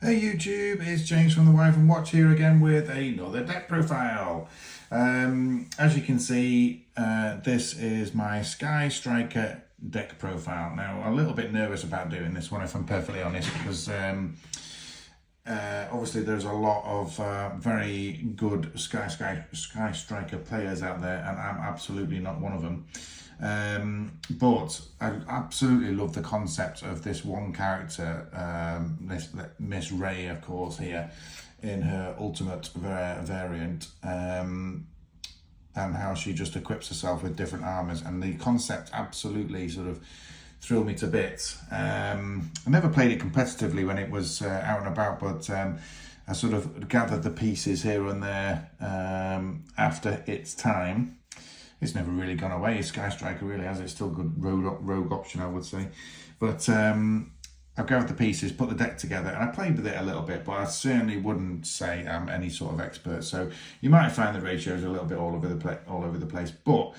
Hey YouTube, it's James from the Wyvern Watch here again with another deck profile. As you can see, this is my Sky Striker deck profile. Now, a little bit nervous about doing this one, if I'm perfectly honest, because obviously there's a lot of very good Sky Striker players out there, and I'm absolutely not one of them. But I absolutely love the concept of this one character, this Miss Ray, of course, here in her ultimate variant, and how she just equips herself with different armors, and the concept absolutely sort of thrilled me to bits. I never played it competitively when it was out and about, but I sort of gathered the pieces here and there after its time. It's never really gone away. Sky Striker really has. It's still a good rogue option, I would say. But I've gathered the pieces, put the deck together, and I played with it a little bit, but I certainly wouldn't say I'm any sort of expert. So you might find the ratios a little bit all over the place. But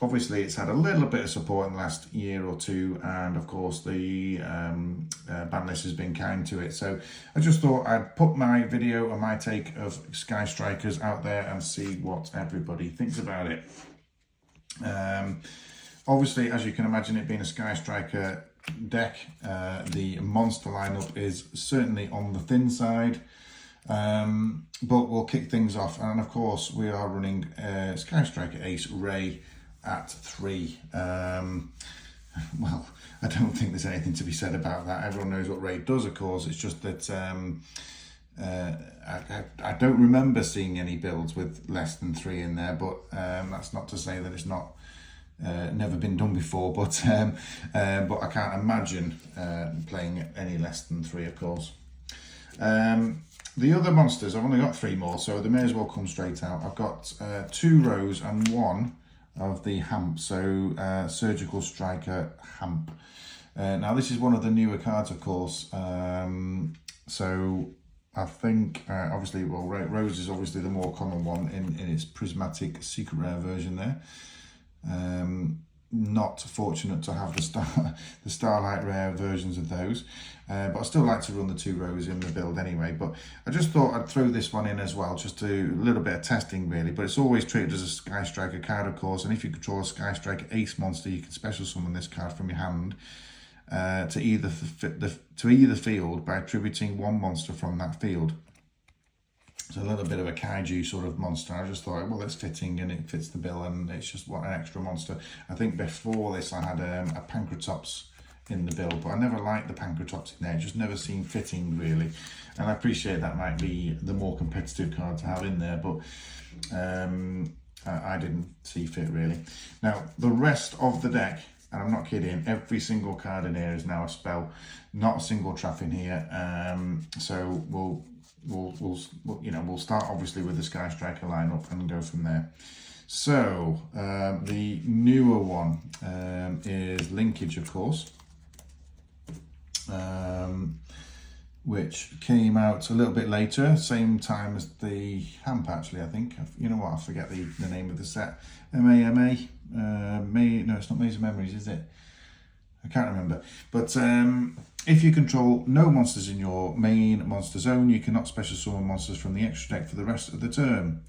obviously it's had a little bit of support in the last year or two, and of course the ban list has been kind to it. So I just thought I'd put my video and my take of Sky Strikers out there and see what everybody thinks about it. Obviously, as you can imagine, it being a Sky Striker deck, the monster lineup is certainly on the thin side. But we'll kick things off, and of course we are running Sky Striker Ace Ray at 3. Well, I don't think there's anything to be said about that. Everyone knows what Ray does, of course. It's just that I don't remember seeing any builds with less than 3 in there, but that's not to say that it's not never been done before, but I can't imagine playing any less than 3, of course. The other monsters, I've only got 3 more, so they may as well come straight out. I've got 2 rows and 1 of the Hamp, so Surgical Striker Hamp. Now this is one of the newer cards, of course, so I think, obviously, well, Rose is obviously the more common one in its Prismatic Secret Rare version there. Not fortunate to have the Starlight Rare versions of those, but I still like to run the 2 rows in the build anyway. But I just thought I'd throw this one in as well, just to do a little bit of testing really. But it's always treated as a Sky Striker card, of course, and if you control a Sky Striker Ace monster, you can special summon this card from your hand to either field by attributing 1 monster from that field. It's a little bit of a kaiju sort of monster. I just thought, well, it's fitting and it fits the bill, and it's just an extra monster. I think before this I had a Pancratops in the build, but I never liked the Pancratops in there. It just never seemed fitting really. And I appreciate that might be the more competitive card to have in there, but I didn't see fit really. Now, the rest of the deck, and I'm not kidding, every single card in here is now a spell, not a single trap in here. So we'll start obviously with the Sky Striker lineup and go from there. So the newer one is Linkage, of course, which came out a little bit later, same time as the Hamp actually, I think. You know what, I forget the name of the set. MAMA? No, it's not Maze of Memories, is it? I can't remember. But if you control no monsters in your main monster zone, you cannot special summon monsters from the extra deck for the rest of the turn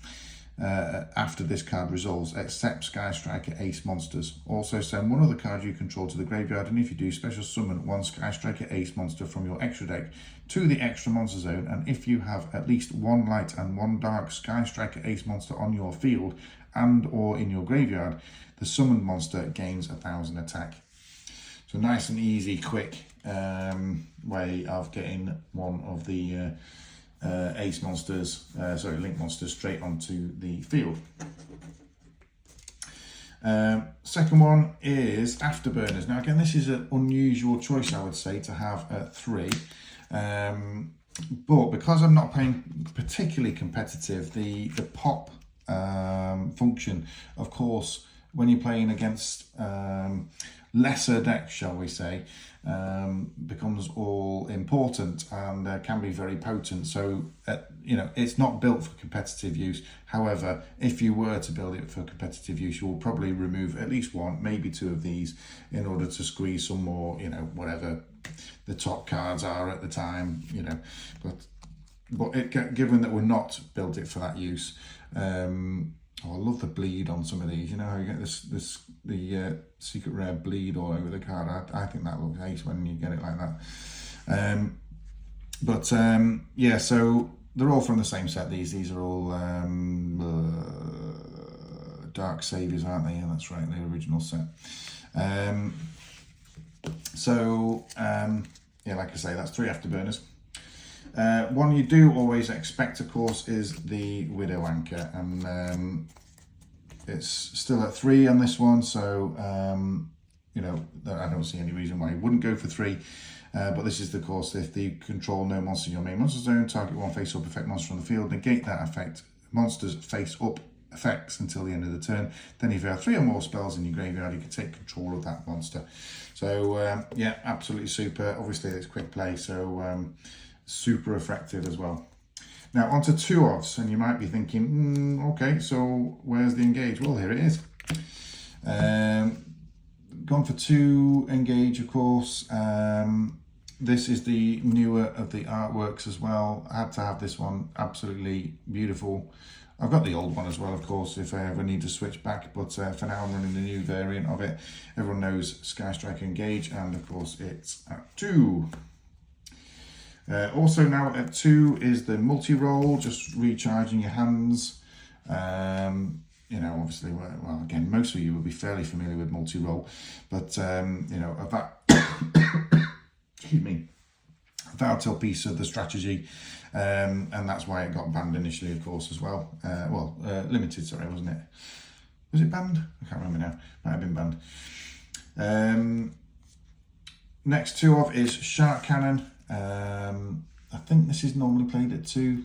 after this card resolves, except Sky Striker Ace monsters. Also send 1 other card you control to the graveyard, and if you do, special summon 1 Sky Striker Ace monster from your extra deck to the extra monster zone, and if you have at least 1 light and 1 dark Sky Striker Ace monster on your field and or in your graveyard, the summoned monster gains 1,000 attack. So nice and easy, quick way of getting one of the Ace monsters, Link monsters, straight onto the field. Second one is Afterburners. Now again, this is an unusual choice, I would say, to have at 3. But because I'm not playing particularly competitive, the pop function, of course, when you're playing against lesser deck, shall we say, becomes all important and can be very potent. So, it's not built for competitive use. However, if you were to build it for competitive use, you will probably remove at least one, maybe two of these in order to squeeze some more, whatever the top cards are at the time, But given that we're not built it for that use, I love the bleed on some of these. You know how you get the secret rare bleed all over the card. I think that looks ace when you get it like that. Yeah, so they're all from the same set. These are all Dark Saviors, aren't they? Yeah, that's right, the original set. Yeah, like I say, that's 3 afterburners. One you do always expect, of course, is the Widow Anchor, and it's still at 3 on this one, so I don't see any reason why you wouldn't go for 3. But this is the course: if you control no monster in your main monster zone, target one face-up effect monster on the field, negate that effect monster's face-up effects until the end of the turn. Then if you have 3 or more spells in your graveyard, you can take control of that monster. So yeah, absolutely super. Obviously it's quick play, so super effective as well. Now onto 2-ofs, and you might be thinking, okay, so where's the engage? Well, here it is. Gone for 2 engage, of course. This is the newer of the artworks as well. I had to have this one, absolutely beautiful. I've got the old one as well, of course, if I ever need to switch back, but for now I'm running the new variant of it. Everyone knows Sky Striker Engage, and of course it's at 2. Also now at 2 is the multi-roll, just recharging your hands. Obviously, well, again, most of you will be fairly familiar with multi-roll, but, excuse me, a vital piece of the strategy, and that's why it got banned initially, of course, as well. Limited, sorry, wasn't it? Was it banned? I can't remember now. Might have been banned. Next 2-of is Shark Cannon. I think this is normally played at 2.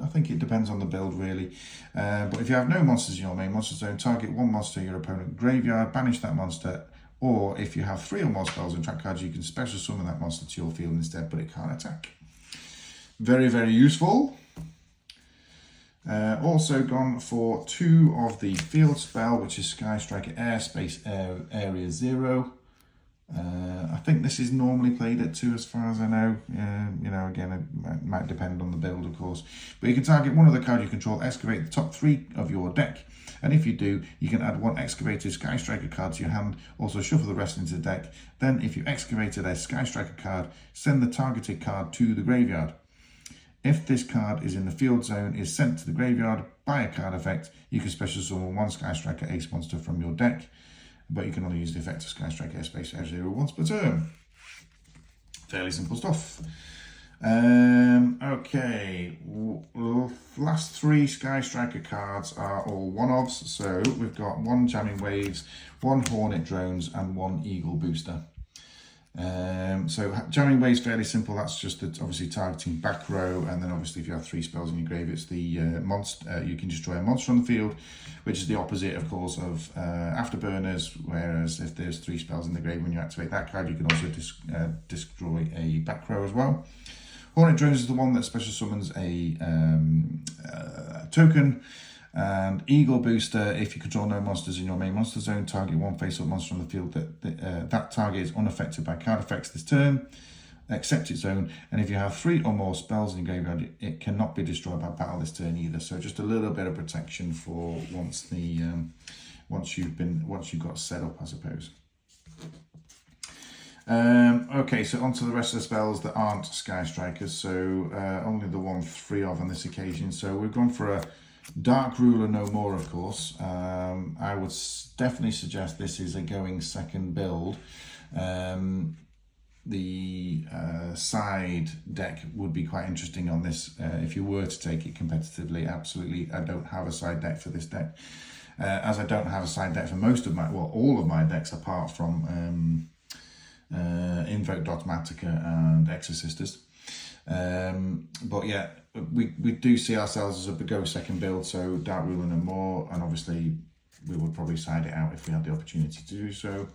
I think it depends on the build, really. But if you have no monsters in your main monster zone, target one monster in your opponent's graveyard, banish that monster, or if you have 3 or more spells and track cards, you can special summon that monster to your field instead, but it can't attack. Very, very useful. Also gone for 2 of the field spell, which is Sky Striker Airspace Area 0. I think this is normally played at 2 as far as I know. Again, it might depend on the build, of course. But you can target one of the cards you control, excavate the top 3 of your deck. And if you do, you can add 1 excavated Sky Striker card to your hand, also shuffle the rest into the deck. Then if you excavated a Sky Striker card, send the targeted card to the graveyard. If this card is in the field zone, is sent to the graveyard by a card effect, you can special summon 1 Sky Striker Ace monster from your deck. But you can only use the effect of Sky Striker Airspace Area 0 once per turn. Fairly simple stuff. Okay, last 3 Sky Striker cards are all 1-ofs. So we've got 1 Jamming Waves, 1 Hornet Drones, and 1 Eagle Booster. So Jamming Waves, fairly simple. That's just obviously targeting back row, and then obviously if you have 3 spells in your grave, it's the monster. You can destroy a monster on the field, which is the opposite, of course, of Afterburners. Whereas if there's 3 spells in the grave when you activate that card, you can also destroy a back row as well. Hornet Drones is the one that special summons a token. And Eagle Booster, if you control no monsters in your main monster zone, target 1 face-up monster on the field that target is unaffected by card effects this turn, except its own. And if you have 3 or more spells in your graveyard, it cannot be destroyed by battle this turn either. So just a little bit of protection for once you've got set up, I suppose. Okay, so on to the rest of the spells that aren't Sky Strikers. So only the 3 of on this occasion. So we've gone for a Dark Ruler no more, of course. I would definitely suggest this is a going second build. The side deck would be quite interesting on this if you were to take it competitively. Absolutely, I don't have a side deck for this deck, as I don't have a side deck for all of my decks apart from Invoke Dogmatica and Exorcisters. But yeah, we do see ourselves as a go second build, so Dark Ruler no more, and obviously we would probably side it out if we had the opportunity to do so.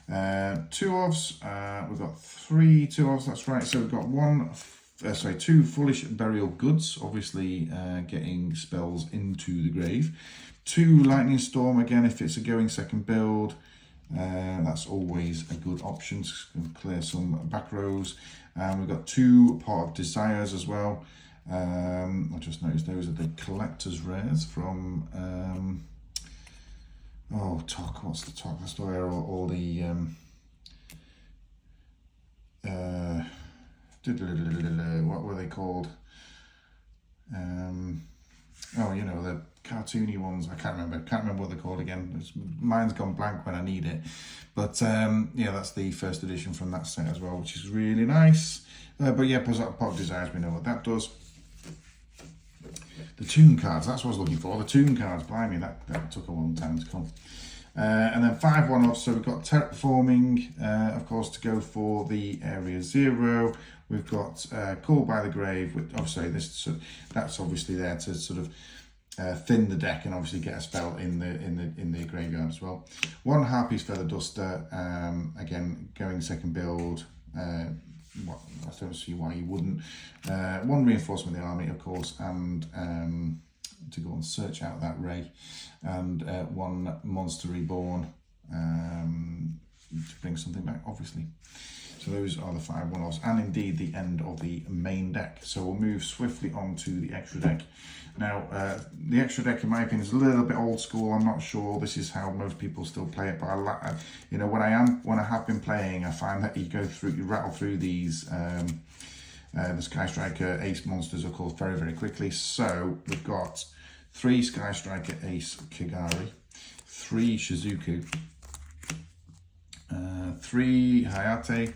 Two ofs, we've got 3 2-ofs, that's right. So we've got 2 Foolish Burial Goods, obviously getting spells into the grave. 2 Lightning Storm, again, if it's a going second build, that's always a good option to clear some back rows. And we've got 2 Pot of Desires as well. I just noticed those are the collector's rares from what's the Talk? That's where all the what were they called? You know, the cartoony ones. I can't remember what they're called again. Mine's gone blank when I need it. But yeah, that's the first edition from that set as well, which is really nice. But yeah, Pot of Desires, we know what that does. The Toon cards, that's what I was looking for. The Toon cards, blimey, that took a long time to come. And then 5 1-offs, so we've got Terraforming, of course, to go for the Area 0. We've got Called by the Grave, which obviously that's obviously there to sort of thin the deck and obviously get a spell in the graveyard as well. 1 Harpy's Feather Duster, again going second build. I don't see why you wouldn't. 1 Reinforcement of the Army, of course, and to go and search out that Ray, and 1 Monster Reborn to bring something back, obviously. So those are the 5 1-offs, and indeed the end of the main deck. So we'll move swiftly on to the extra deck. Now, the extra deck, in my opinion, is a little bit old school. I'm not sure this is how most people still play it, but you know, when I have been playing, I find that you rattle through these. The Sky Striker Ace monsters, of course, very, very quickly. So we've got 3 Sky Striker Ace Kagari, 3 Shizuku, 3 Hayate,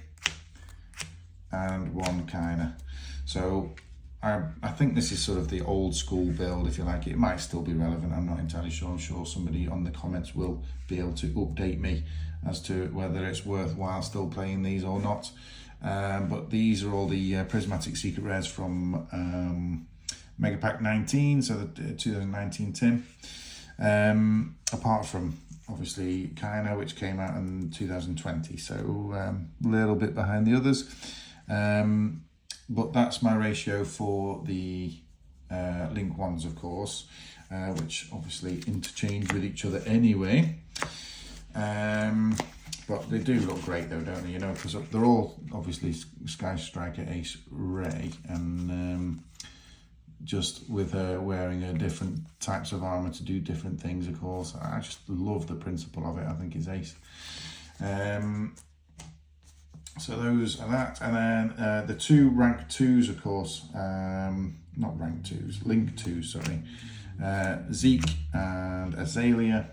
and 1 Kaina. So I think this is sort of the old school build, if you like. It might still be relevant, I'm not entirely sure. I'm sure somebody on the comments will be able to update me as to whether it's worthwhile still playing these or not. But these are all the Prismatic Secret Rares from Mega Pack 19, so the 2019 tin. Apart from obviously Kaina, which came out in 2020, so a little bit behind the others. But that's my ratio for the Link ones, of course, which obviously interchange with each other anyway. But they do look great though, don't they? You know, because they're all obviously Sky Striker Ace Ray, and just with her wearing different types of armor to do different things, of course. I just love the principle of it. I think it's ace. So those are that, and then the 2 rank 2s, of course. Not rank 2s, Link 2s, sorry. Zeke and Azalea.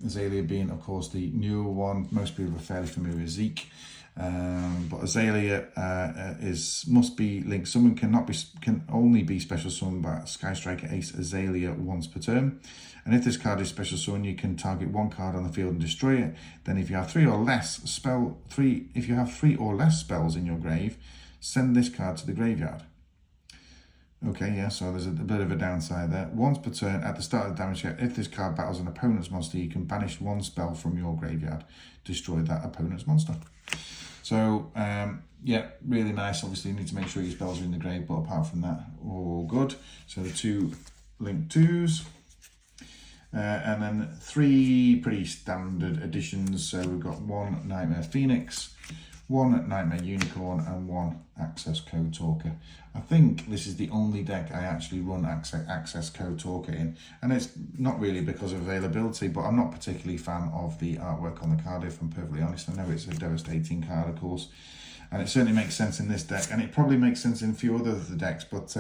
Azalea being, of course, the newer one. Most people are fairly familiar with Zeke, but Azalea must be linked. Someone can only be special summoned by Sky Striker Ace Azalea once per turn, and if this card is special summoned, you can target 1 card on the field and destroy it. Then, if you have 3 or less spells in your grave, send this card to the graveyard. Okay, yeah, so there's a bit of a downside there. Once per turn, at the start of the damage check, if this card battles an opponent's monster, you can banish 1 spell from your graveyard, destroy that opponent's monster. So, yeah, really nice. Obviously, you need to make sure your spells are in the grave, but apart from that, all good. So the 2 Link 2s. And then 3 pretty standard additions. So we've got 1 Nightmare Phoenix, 1 Nightmare Unicorn, and 1 Access Code Talker. I think this is the only deck I actually run Access Code Talker in, and it's not really because of availability, but I'm not particularly a fan of the artwork on the card, if I'm perfectly honest. I know it's a devastating card, of course, and it certainly makes sense in this deck, and it probably makes sense in a few other of the decks, but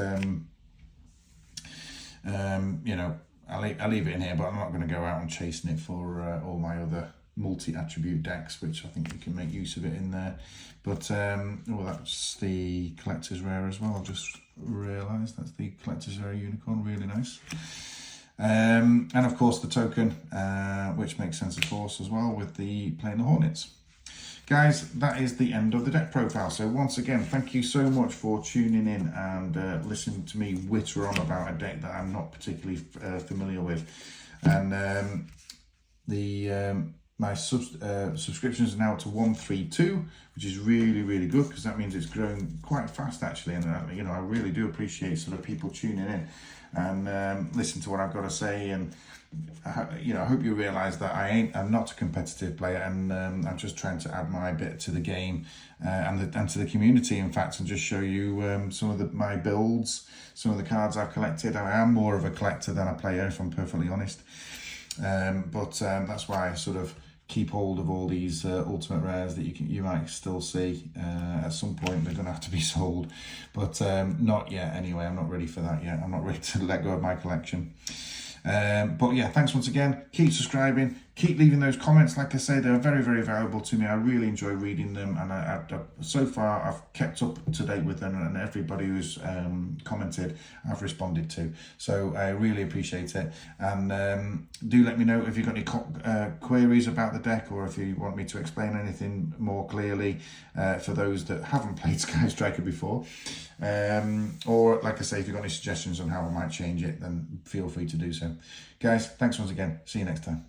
you know, I'll leave it in here, but I'm not going to go out and chasing it for all my other multi-attribute decks, which I think you can make use of it in there. But well, that's the collector's rare as well. I just realised that's the collector's rare unicorn, really nice. And of course the token, which makes sense, of course, as well, with the playing the Hornets. Guys, that is the end of the deck profile. So once again, thank you so much for tuning in and listening to me witter on about a deck that I'm not particularly familiar with. And my subscriptions are now up to 132, which is really, really good, because that means it's growing quite fast actually. And you know, I really do appreciate sort of people tuning in and listen to what I've got to say. And you know, I hope you realise that I'm not a competitive player, and I'm just trying to add my bit to the game and to the community, in fact, and just show you some of my builds, some of the cards I've collected. I am more of a collector than a player, if I'm perfectly honest. But that's why I sort of keep hold of all these ultimate rares that you might still see. At some point they're going to have to be sold, but not yet anyway. I'm not ready for that yet. I'm not ready to let go of my collection. But yeah, thanks once again. Keep subscribing, keep leaving those comments. Like I say, they're very, very valuable to me. I really enjoy reading them, and so far I've kept up to date with them, and everybody who's commented I've responded to, so I really appreciate it. And do let me know if you've got any queries about the deck, or if you want me to explain anything more clearly for those that haven't played Sky Striker before. Or like I say, if you've got any suggestions on how I might change it, then feel free to do so. Guys, thanks once again. See you next time.